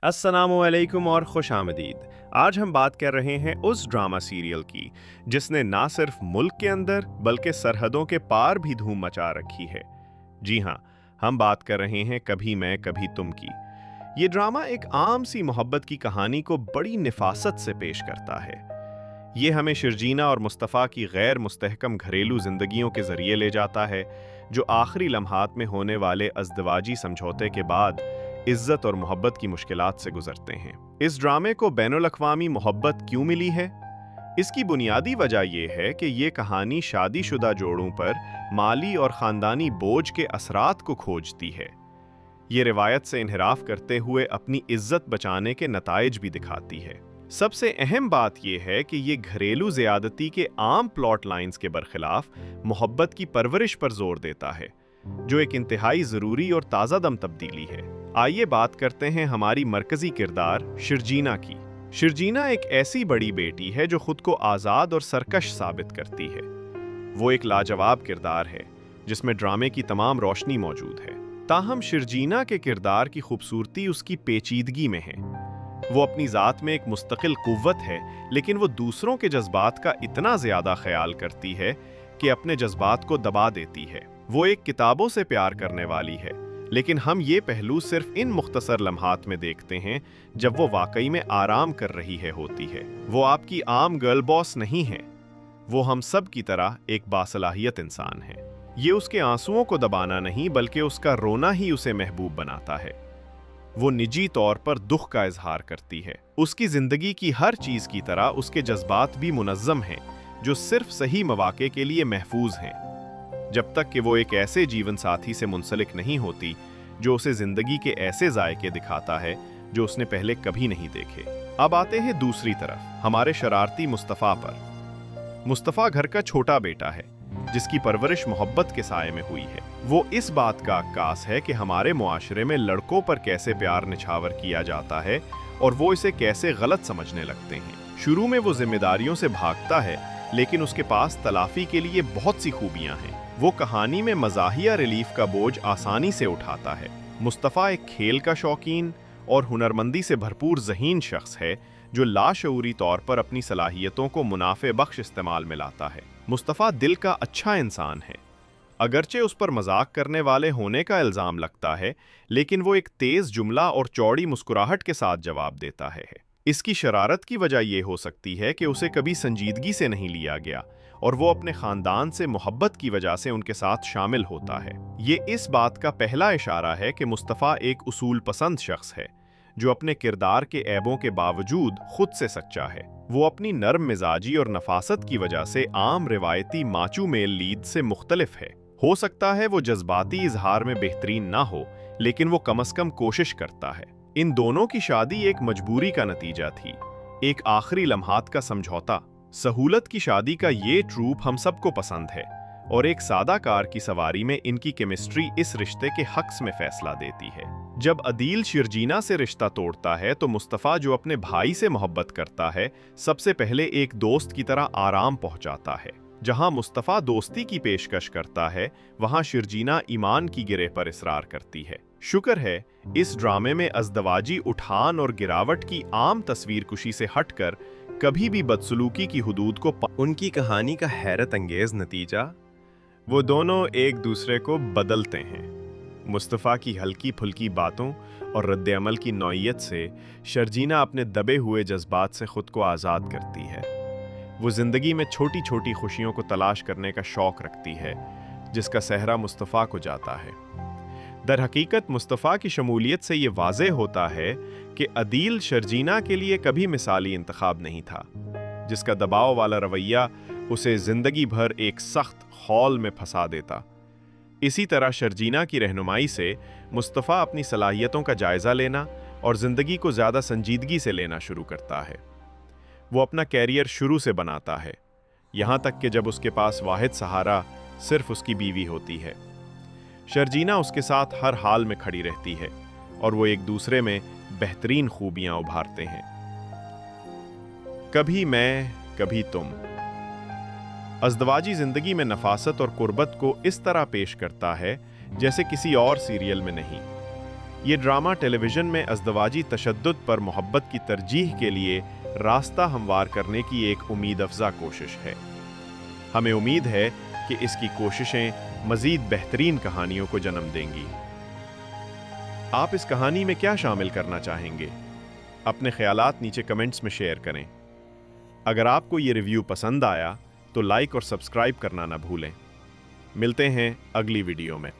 अस्सलाम वालेकुम और खुश आमदीद। आज हम बात कर रहे हैं उस ड्रामा सीरियल की जिसने ना सिर्फ मुल्क के अंदर बल्कि सरहदों के पार भी धूम मचा रखी है। जी हाँ, हम बात कर रहे हैं कभी मैं कभी तुम की। ये ड्रामा एक आम सी मोहब्बत की कहानी को बड़ी निफासत से पेश करता है। ये हमें शिरजीना और मुस्तफ़ा की गैर मुस्तहकम घरेलू जिंदगियों के जरिए ले जाता है, जो आखिरी लम्हात में होने वाले अज़दवाजी समझौते के बाद इज्जत और मोहब्बत की मुश्किलात से गुजरते हैं। इस ड्रामे को बैनुल अक़वामी मोहब्बत क्यों मिली है? इसकी बुनियादी वजह यह है कि ये कहानी शादीशुदा जोड़ों पर माली और ख़ानदानी बोझ के असरात को खोजती है। ये रिवायत से इन्हिराफ करते हुए अपनी इज्जत बचाने के नताइज भी दिखाती है। सबसे अहम बात यह है कि ये घरेलू ज़्यादती के आम प्लॉट लाइंस के बरखिलाफ मोहब्बत की परवरिश पर जोर देता है, जो एक इंतहाई ज़रूरी और ताज़ा दम तब्दीली है। आइए बात करते हैं हमारी मरकजी किरदार शिरजीना की। शिरजीना एक ऐसी बड़ी बेटी है जो खुद को आज़ाद और सरकश साबित करती है। वो एक लाजवाब किरदार है जिसमें ड्रामे की तमाम रोशनी मौजूद है। ताहम शिरजीना के किरदार की खूबसूरती उसकी पेचीदगी में है। वो अपनी ज़ात में एक मुस्तकिल कुव्वत है, लेकिन वो दूसरों के जज्बात का इतना ज़्यादा ख्याल करती है कि अपने जज्बात को दबा देती है। वो एक किताबों से प्यार करने वाली है, लेकिन हम ये पहलू सिर्फ इन मुख्तसर लम्हात में देखते हैं जब वो वाकई में आराम कर रही होती है। वो आपकी आम गर्ल बॉस नहीं है, वो हम सब की तरह एक बासलाहियत इंसान है। ये उसके आंसुओं को दबाना नहीं बल्कि उसका रोना ही उसे महबूब बनाता है। वो निजी तौर पर दुख का इजहार करती है। उसकी जिंदगी की हर चीज की तरह उसके जज्बात भी मुनज़्ज़म हैं, जो सिर्फ सही मौके के लिए महफूज हैं, जब तक कि वो एक ऐसे जीवन साथी से मुंसलिक नहीं होती जो उसे जिंदगी के ऐसे जायके दिखाता है जो उसने पहले कभी नहीं देखे। अब आते हैं दूसरी तरफ, हमारे शरारती मुस्तफ़ा पर। मुस्तफ़ा घर का छोटा बेटा है जिसकी परवरिश मोहब्बत के साये में हुई है। वो इस बात का अक्कास है कि हमारे मुआशरे में लड़कों पर कैसे प्यार निछावर किया जाता है और वो इसे कैसे गलत समझने लगते हैं। शुरू में वो जिम्मेदारियों से भागता है, लेकिन उसके पास तलाफी के लिए बहुत सी खूबियां हैं। वो कहानी में मज़ाहिया रिलीफ का बोझ आसानी से उठाता है। मुस्तफ़ा एक खेल का शौकीन और हुनरमंदी से भरपूर ज़हीन शख्स है जो लाशऊरी तौर पर अपनी सलाहियतों को मुनाफे बख्श इस्तेमाल में लाता है। मुस्तफ़ा दिल का अच्छा इंसान है। अगरचे उस पर मजाक करने वाले होने का इल्ज़ाम लगता है, लेकिन वो एक तेज़ जुमला और चौड़ी मुस्कुराहट के साथ जवाब देता है। इसकी शरारत की वजह यह हो सकती है कि उसे कभी संजीदगी से नहीं लिया गया और वो अपने ख़ानदान से मोहब्बत की वजह से उनके साथ शामिल होता है। ये इस बात का पहला इशारा है कि मुस्तफ़ा एक उसूल पसंद शख्स है जो अपने किरदार के ऐबों के बावजूद खुद से सच्चा है। वो अपनी नर्म मिजाजी और नफासत की वजह से आम रिवायती माचू मेल लीड से मुख्तलिफ है। हो सकता है वो जज्बाती इजहार में बेहतरीन ना हो, लेकिन वो कम अज़ कम कोशिश करता है। इन दोनों की शादी एक मजबूरी का नतीजा थी, एक आखिरी लम्हात का समझौता। सहूलत की शादी का ये ट्रूप हम सबको पसंद है और एक सादा कार की सवारी में इनकी केमिस्ट्री इस रिश्ते के हक़ में फैसला देती है। जब अदील शिरजीना से रिश्ता तोड़ता है तो मुस्तफ़ा जो अपने भाई से मोहब्बत करता है, सबसे पहले एक दोस्त की तरह आराम पहुंचाता है। जहां मुस्तफ़ा दोस्ती की पेशकश करता है, वहां शिरजीना ईमान की गिरह पर इसरार करती है। शुक्र है इस ड्रामे में अज़दवाजी उठान और गिरावट की आम तस्वीर कुशी से हटकर कभी भी बदसलूकी की हुदूद को उनकी कहानी का हैरत अंगेज नतीजा, वो दोनों एक दूसरे को बदलते हैं। मुस्तफ़ा की हल्की फुल्की बातों और रद्द-ए-अमल की नौइयत से शर्जीना अपने दबे हुए जज्बात से खुद को आज़ाद करती है। वो ज़िंदगी में छोटी छोटी खुशियों को तलाश करने का शौक़ रखती है, जिसका सहरा मुस्तफ़ा को जाता है। दर हकीकत मुस्तफ़ा की शमूलियत से ये वाज़े होता है कि अदील शर्जीना के लिए कभी मिसाली इंतखाब नहीं था, जिसका दबाव वाला रवैया उसे ज़िंदगी भर एक सख्त खौल में फंसा देता। इसी तरह शर्जीना की रहनुमाई से मुस्तफ़ा अपनी सलाहियतों का जायज़ा लेना और ज़िंदगी को ज़्यादा संजीदगी से लेना शुरू करता है। वो अपना कैरियर शुरू से बनाता है, यहाँ तक कि जब उसके पास वाहिद सहारा सिर्फ उसकी बीवी होती है। शर्जीना उसके साथ हर हाल में खड़ी रहती है और वो एक दूसरे में बेहतरीन खूबियाँ उभारते हैं। कभी मैं कभी तुम अज़दवाजी ज़िंदगी में नफासत और कुर्बत को इस तरह पेश करता है जैसे किसी और सीरियल में नहीं। ये ड्रामा टेलीविज़न में अज़दवाजी तशद्दुद पर मोहब्बत की तरजीह के लिए रास्ता हमवार करने की एक उम्मीद अफ़ज़ा कोशिश है। हमें उम्मीद है कि इसकी कोशिशें मज़ीद बेहतरीन कहानियों को जन्म देंगी। आप इस कहानी में क्या शामिल करना चाहेंगे? अपने ख्यालात नीचे कमेंट्स में शेयर करें। अगर आपको ये रिव्यू पसंद आया तो लाइक और सब्सक्राइब करना ना भूलें। मिलते हैं अगली वीडियो में।